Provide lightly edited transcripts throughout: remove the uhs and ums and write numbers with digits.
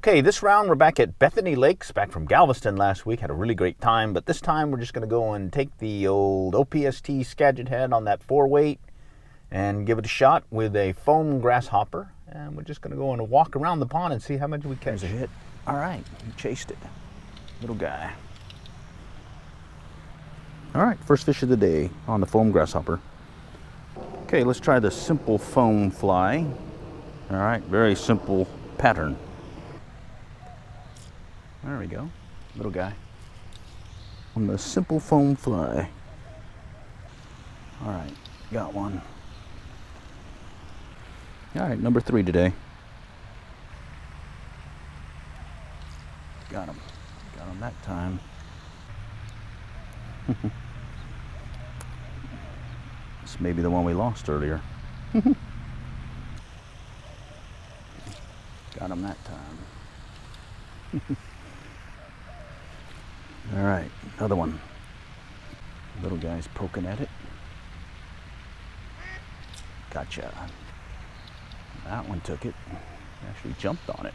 Okay, this round we're back at Bethany Lakes, back from Galveston last week. Had a really great time, but this time we're just going to go and take the old OPST Skagit head on that 4-weight and give it a shot with a foam grasshopper. And we're just going to go and walk around the pond and see how much we catch. There's a hit. All right, he chased it. Little guy. All right, first fish of the day on the foam grasshopper. Okay, let's try the simple foam fly. All right, very simple pattern. There we go, little guy. On the simple foam fly. All right, got one. All right, number 3 today. Got him that time. This may be the one we lost earlier. Got him that time. All right, another one. Little guy's poking at it. Gotcha. That one took it. Actually jumped on it.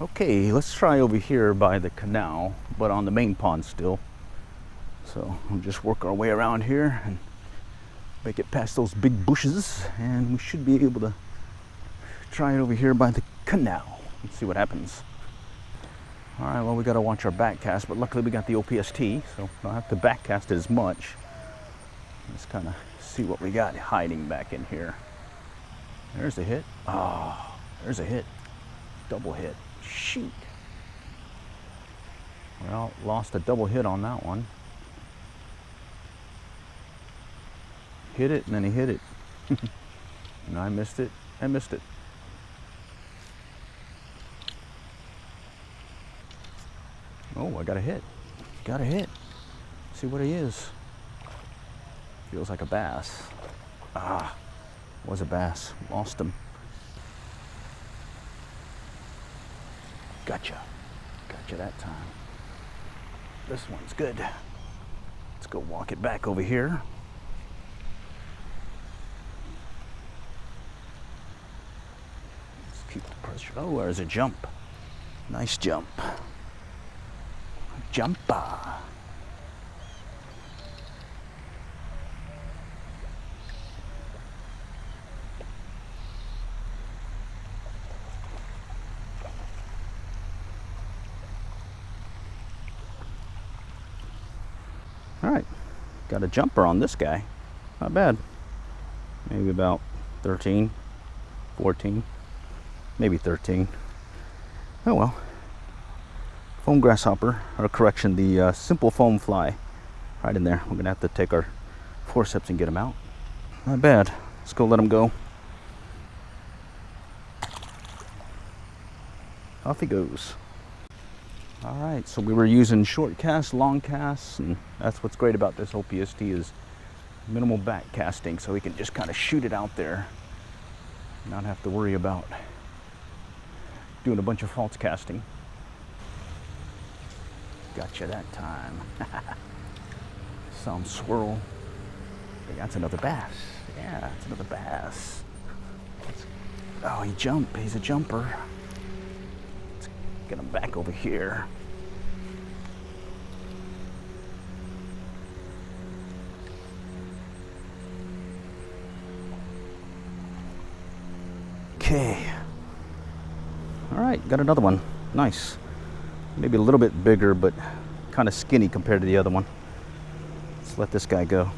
Okay, let's try over here by the canal, but on the main pond still. So we'll just work our way around here and make it past those big bushes, and we should be able to try it over here by the canal. Let's see what happens. All right, well, we got to watch our back cast, but luckily we got the OPST, so I don't have to back cast it as much. Let's kind of see what we got hiding back in here. There's a hit. Oh, there's a hit. Double hit. Shoot. Well, lost a double hit on that one. Hit it, and then he hit it. And I missed it. I missed it. Oh, I got a hit. Got a hit. See what he is. Feels like a bass. Ah, was a bass. Lost him. Gotcha. Gotcha that time. This one's good. Let's go walk it back over here. Let's keep the pressure. Oh, there's a jump. Nice jump. Jumper. All right, got a jumper on this guy. Not bad. Maybe about 13, 14, maybe 13. Oh well. Foam grasshopper, or correction, the simple foam fly. Right in there. We're gonna have to take our forceps and get him out. Not bad. Let's go let him go. Off he goes. All right, so we were using short casts, long casts, and that's what's great about this OPST is minimal back casting, so we can just kind of shoot it out there, not have to worry about doing a bunch of false casting. Gotcha that time. Some swirl. Hey, that's another bass. Yeah, that's another bass. Oh, he jumped. He's a jumper. Let's get him back over here. Okay. All right, got another one. Nice. Maybe a little bit bigger, but kind of skinny compared to the other one. Let's let this guy go.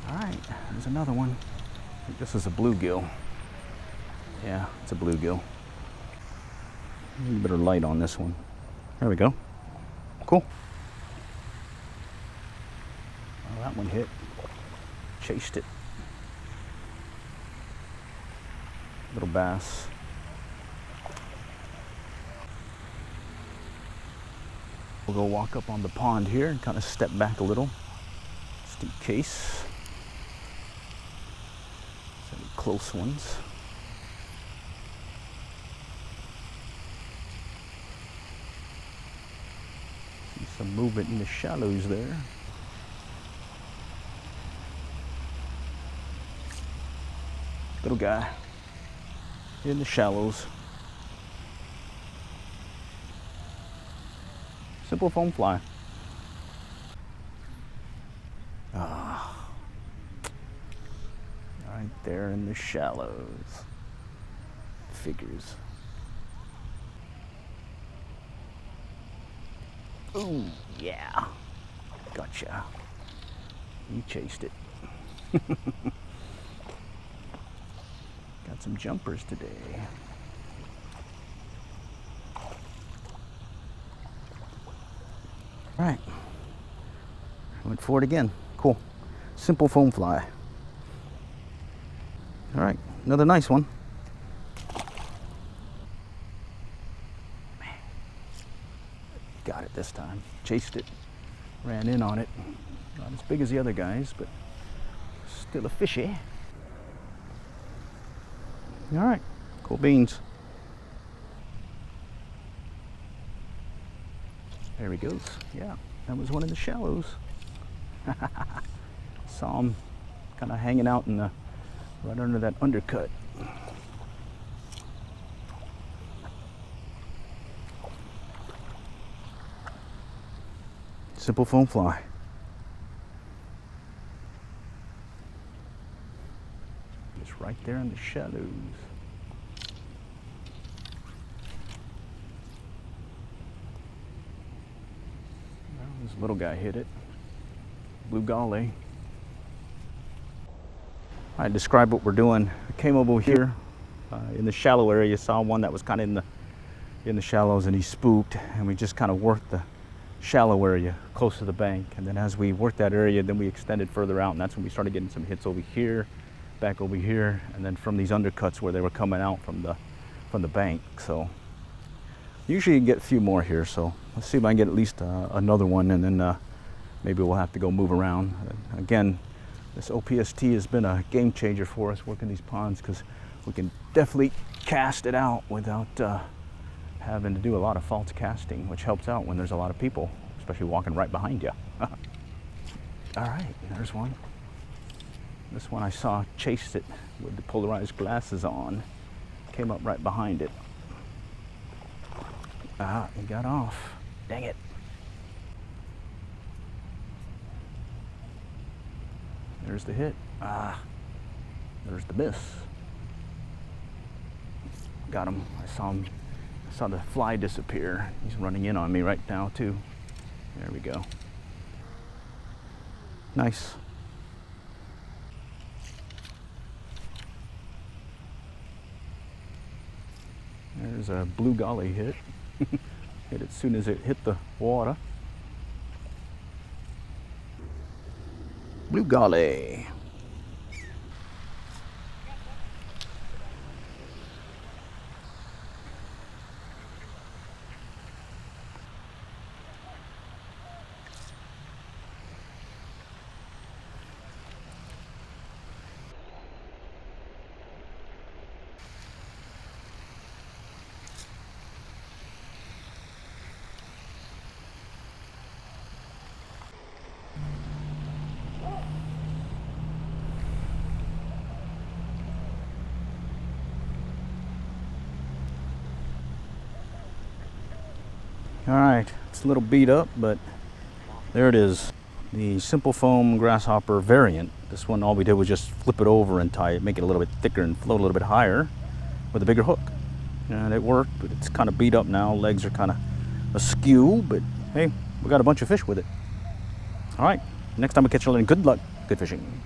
All right, there's another one. I think this is a bluegill. Yeah, it's a bluegill. A little bit of light on this one. There we go. Cool. Well, that one hit. Chased it. Little bass. We'll go walk up on the pond here and kind of step back a little, just in case. Any close ones. Some movement in the shallows there. Little guy in the shallows. Simple foam fly. Ah, right there in the shallows. Figures. Ooh, yeah. Gotcha. You chased it. Got some jumpers today. All right. Went for it again. Cool. Simple foam fly. All right. Another nice one. Got it this time. Chased it. Ran in on it. Not as big as the other guys, but still a fishy. All right. Cool beans. There he goes. Yeah, that was one in the shallows. Saw him kind of hanging out in the right under that undercut. Simple foam fly. Just right there in the shallows. This little guy hit it. Bluegill. I describe what we're doing. I came over here in the shallow area, saw one that was kind of in the shallows, and he spooked, and we just kind of worked the shallow area close to the bank. And then as we worked that area, then we extended further out, and that's when we started getting some hits over here, back over here, and then from these undercuts where they were coming out from the bank. So usually you can get a few more here, so let's see if I can get at least another one, and then maybe we'll have to go move around. Again, this OPST has been a game changer for us working these ponds, because we can definitely cast it out without having to do a lot of false casting, which helps out when there's a lot of people, especially walking right behind you. All right, there's one. This one I saw chased it with the polarized glasses on. Came up right behind it. Ah, he got off. Dang it. There's the hit. Ah, there's the miss. Got him. I saw the fly disappear. He's running in on me right now too. There we go. Nice. There's a Bluegill hit. Hit it as soon as it hit the water. Bluegill. All right, it's a little beat up, but there it is. The simple foam grasshopper variant. This one, all we did was just flip it over and tie it, make it a little bit thicker and float a little bit higher with a bigger hook. And it worked, but it's kind of beat up now. Legs are kind of askew, but hey, we got a bunch of fish with it. All right, next time we catch you, good luck, good fishing.